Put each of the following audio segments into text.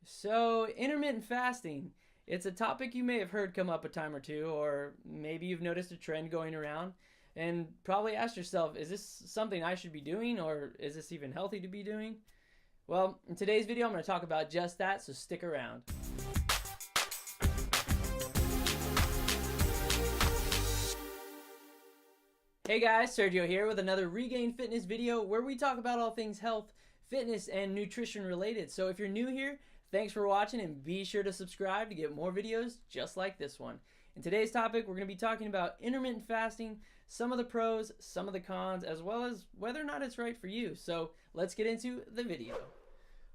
So, intermittent fasting, it's a topic you may have heard come up a time or two, or maybe you've noticed a trend going around and probably asked yourself, is this something I should be doing, or is this even healthy to be doing? Well, in today's video, I'm going to talk about just that, so stick around. Hey guys, Sergio here with another Regain Fitness video where we talk about all things health, fitness, and nutrition related. So if you're new here, thanks for watching and be sure to subscribe to get more videos just like this one. In today's topic, we're going to be talking about intermittent fasting, some of the pros, some of the cons, as well as whether or not it's right for you. So let's get into the video.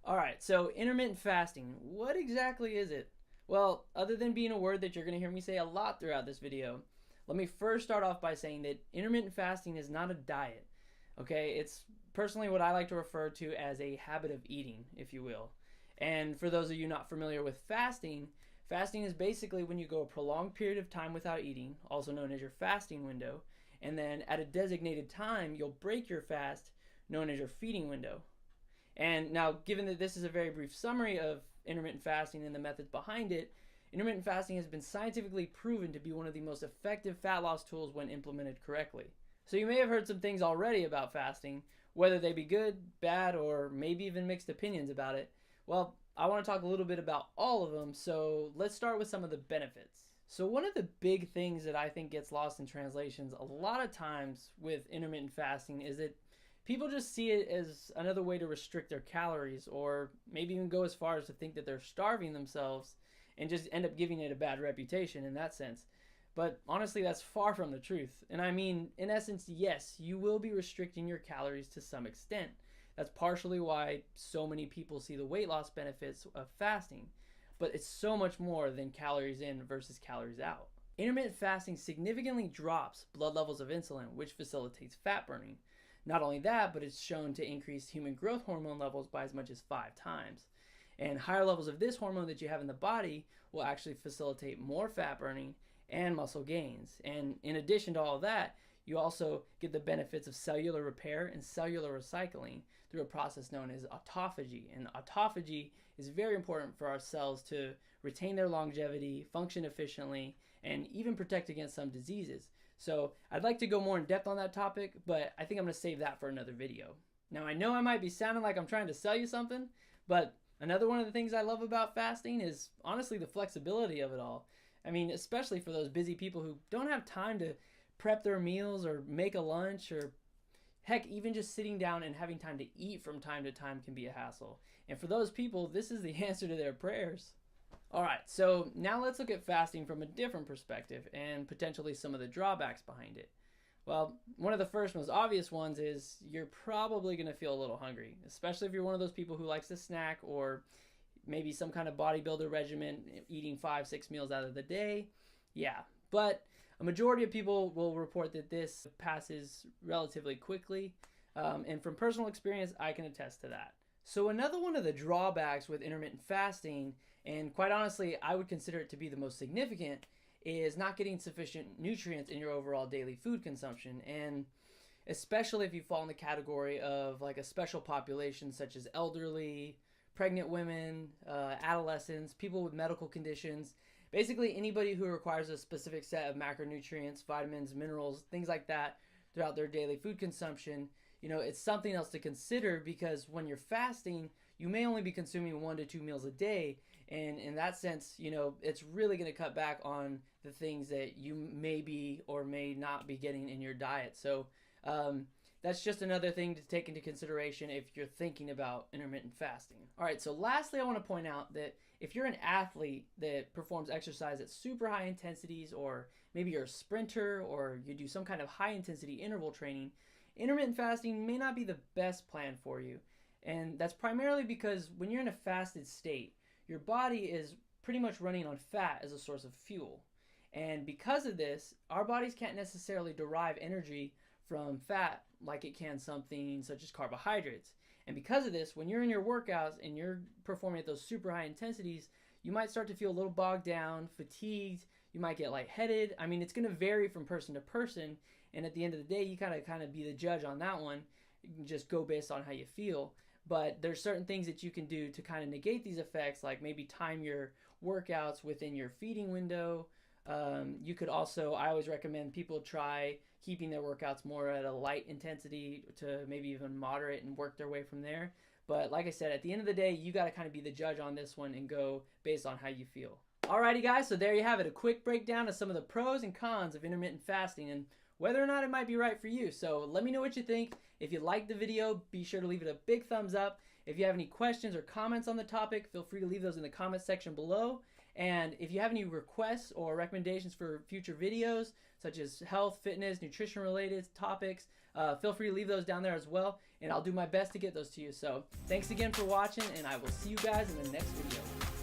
Alright, so intermittent fasting, what exactly is it? Well, other than being a word that you're going to hear me say a lot throughout this video, let me first start off by saying that intermittent fasting is not a diet. Okay, it's personally what I like to refer to as a habit of eating, if you will. And for those of you not familiar with fasting, fasting is basically when you go a prolonged period of time without eating, also known as your fasting window, and then at a designated time, you'll break your fast, known as your feeding window. And now, given that this is a very brief summary of intermittent fasting and the methods behind it, intermittent fasting has been scientifically proven to be one of the most effective fat loss tools when implemented correctly. So you may have heard some things already about fasting, whether they be good, bad, or maybe even mixed opinions about it. Well, I want to talk a little bit about all of them, so let's start with some of the benefits. So one of the big things that I think gets lost in translations a lot of times with intermittent fasting is that people just see it as another way to restrict their calories, or maybe even go as far as to think that they're starving themselves and just end up giving it a bad reputation in that sense. But honestly, that's far from the truth. And I mean, in essence, yes, you will be restricting your calories to some extent. That's partially why so many people see the weight loss benefits of fasting. But it's so much more than calories in versus calories out. Intermittent fasting significantly drops blood levels of insulin, which facilitates fat burning. Not only that, but it's shown to increase human growth hormone levels by as much as 5 times. And higher levels of this hormone that you have in the body will actually facilitate more fat burning and muscle gains. And in addition to all of that, you also get the benefits of cellular repair and cellular recycling through a process known as autophagy. And autophagy is very important for our cells to retain their longevity, function efficiently, and even protect against some diseases. So I'd like to go more in depth on that topic, but I think I'm going to save that for another video. Now I know I might be sounding like I'm trying to sell you something, but another one of the things I love about fasting is honestly the flexibility of it all. I mean, especially for those busy people who don't have time to prep their meals or make a lunch, or heck, even just sitting down and having time to eat from time to time can be a hassle. And for those people, this is the answer to their prayers. Alright, so now let's look at fasting from a different perspective and potentially some of the drawbacks behind it. Well, one of the first most obvious ones is you're probably going to feel a little hungry, especially if you're one of those people who likes to snack, or maybe some kind of bodybuilder regimen, eating 5-6 meals out of the day. Yeah, but a majority of people will report that this passes relatively quickly, and from personal experience, I can attest to that. So another one of the drawbacks with intermittent fasting, and quite honestly, I would consider it to be the most significant, is not getting sufficient nutrients in your overall daily food consumption. And especially if you fall in the category of like a special population such as elderly, pregnant women, adolescents, people with medical conditions, basically anybody who requires a specific set of macronutrients, vitamins, minerals, things like that throughout their daily food consumption. You know, it's something else to consider, because when you're fasting, you may only be consuming 1 to 2 meals a day. And in that sense, you know, it's really going to cut back on the things that you may be or may not be getting in your diet. So that's just another thing to take into consideration if you're thinking about intermittent fasting. All right, so lastly, I want to point out that if you're an athlete that performs exercise at super high intensities, or maybe you're a sprinter, or you do some kind of high intensity interval training, intermittent fasting may not be the best plan for you. And that's primarily because when you're in a fasted state, your body is pretty much running on fat as a source of fuel. And because of this, our bodies can't necessarily derive energy from fat like it can something such as carbohydrates. And because of this, when you're in your workouts and you're performing at those super high intensities, you might start to feel a little bogged down, fatigued, you might get lightheaded. I mean, it's going to vary from person to person, and at the end of the day, you kind of be the judge on that one. You can just go based on how you feel. but there's certain things that you can do to kind of negate these effects, like maybe time your workouts within your feeding window. You could also, I always recommend people try keeping their workouts more at a light intensity to maybe even moderate and work their way from there. But like I said, at the end of the day, you got to kind of be the judge on this one and go based on how you feel. Alrighty guys, so there you have it, a quick breakdown of some of the pros and cons of intermittent fasting and whether or not it might be right for you. So let me know what you think. If you liked the video, be sure to leave it a big thumbs up. If you have any questions or comments on the topic, feel free to leave those in the comment section below. And if you have any requests or recommendations for future videos, such as health, fitness, nutrition related topics, feel free to leave those down there as well. And I'll do my best to get those to you. So thanks again for watching, and I will see you guys in the next video.